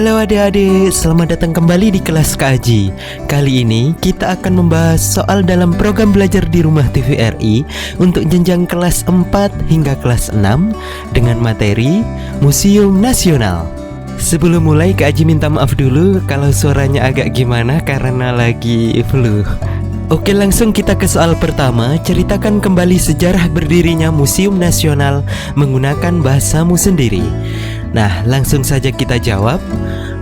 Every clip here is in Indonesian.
Halo adik-adik, selamat datang kembali di kelas Kak Aji. Kali ini kita akan membahas soal dalam program belajar di rumah TVRI untuk jenjang kelas 4 hingga kelas 6 dengan materi Museum Nasional. Sebelum mulai Kak Aji minta maaf dulu kalau suaranya agak gimana karena lagi flu. Oke, langsung kita ke soal pertama. Ceritakan kembali sejarah berdirinya Museum Nasional menggunakan bahasamu sendiri. Nah, langsung saja kita jawab.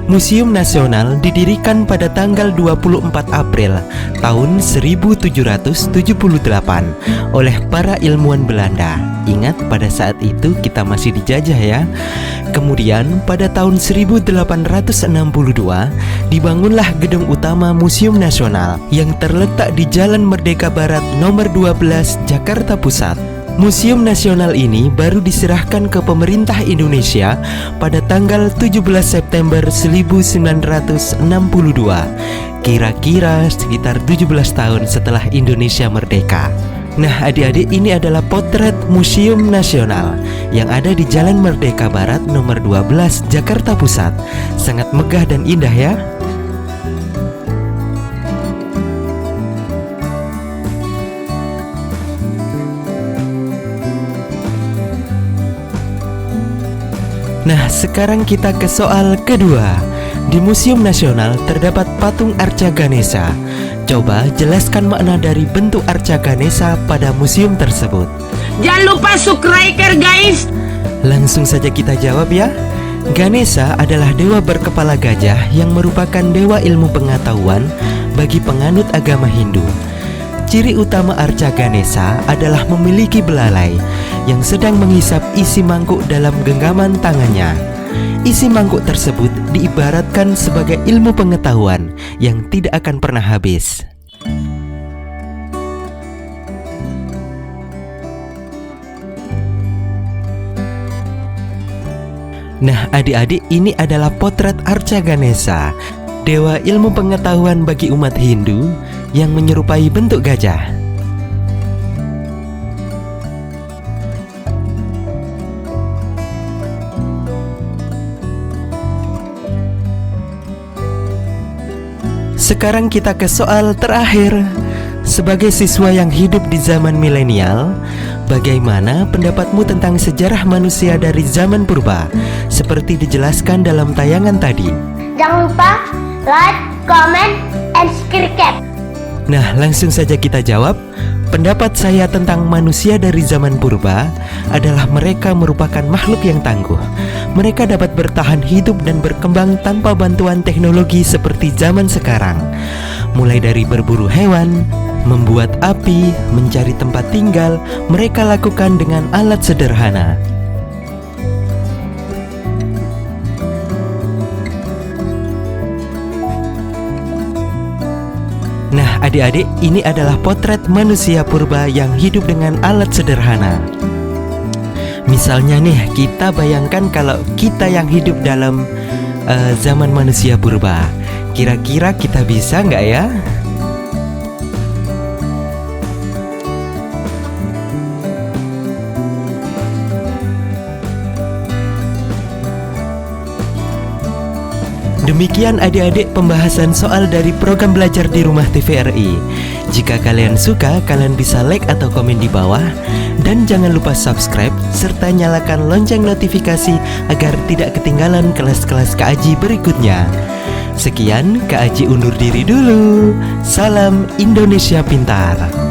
Museum Nasional didirikan pada tanggal 24 April tahun 1778 oleh para ilmuwan Belanda. Ingat, pada saat itu kita masih dijajah ya. Kemudian pada tahun 1862 dibangunlah gedung utama Museum Nasional yang terletak di Jalan Merdeka Barat nomor 12 Jakarta Pusat. Museum Nasional ini baru diserahkan ke pemerintah Indonesia pada tanggal 17 September 1962. Kira-kira sekitar 17 tahun setelah Indonesia merdeka. Nah adik-adik, ini adalah potret Museum Nasional yang ada di Jalan Merdeka Barat nomor 12 Jakarta Pusat. Sangat megah dan indah ya. Nah, sekarang kita ke soal kedua. Di Museum Nasional terdapat patung Arca Ganesha. Coba jelaskan makna dari bentuk Arca Ganesha pada museum tersebut. Jangan lupa subscribe guys. Langsung saja kita jawab ya. Ganesha adalah dewa berkepala gajah yang merupakan dewa ilmu pengetahuan bagi penganut agama Hindu. Ciri utama Arca Ganesha adalah memiliki belalai yang sedang menghisap isi mangkuk dalam genggaman tangannya. Isi mangkuk tersebut diibaratkan sebagai ilmu pengetahuan yang tidak akan pernah habis. Nah adik-adik, ini adalah potret Arca Ganesha, dewa ilmu pengetahuan bagi umat Hindu yang menyerupai bentuk gajah. Sekarang kita ke soal terakhir. Sebagai siswa yang hidup di zaman milenial, bagaimana pendapatmu tentang sejarah manusia dari zaman purba seperti dijelaskan dalam tayangan tadi? Jangan lupa like, comment, and subscribe. Nah, langsung saja kita jawab. Pendapat saya tentang manusia dari zaman purba adalah mereka merupakan makhluk yang tangguh. Mereka dapat bertahan hidup dan berkembang tanpa bantuan teknologi seperti zaman sekarang. Mulai dari berburu hewan, membuat api, mencari tempat tinggal, mereka lakukan dengan alat sederhana. Nah adik-adik, ini adalah potret manusia purba yang hidup dengan alat sederhana. Misalnya nih, kita bayangkan kalau kita yang hidup dalam zaman manusia purba. Kira-kira kita bisa nggak ya? Demikian adik-adik pembahasan soal dari program belajar di rumah TVRI. Jika kalian suka, kalian bisa like atau komen di bawah. Dan jangan lupa subscribe serta nyalakan lonceng notifikasi agar tidak ketinggalan kelas-kelas Kak Aji berikutnya. Sekian, Kak Aji undur diri dulu. Salam Indonesia Pintar.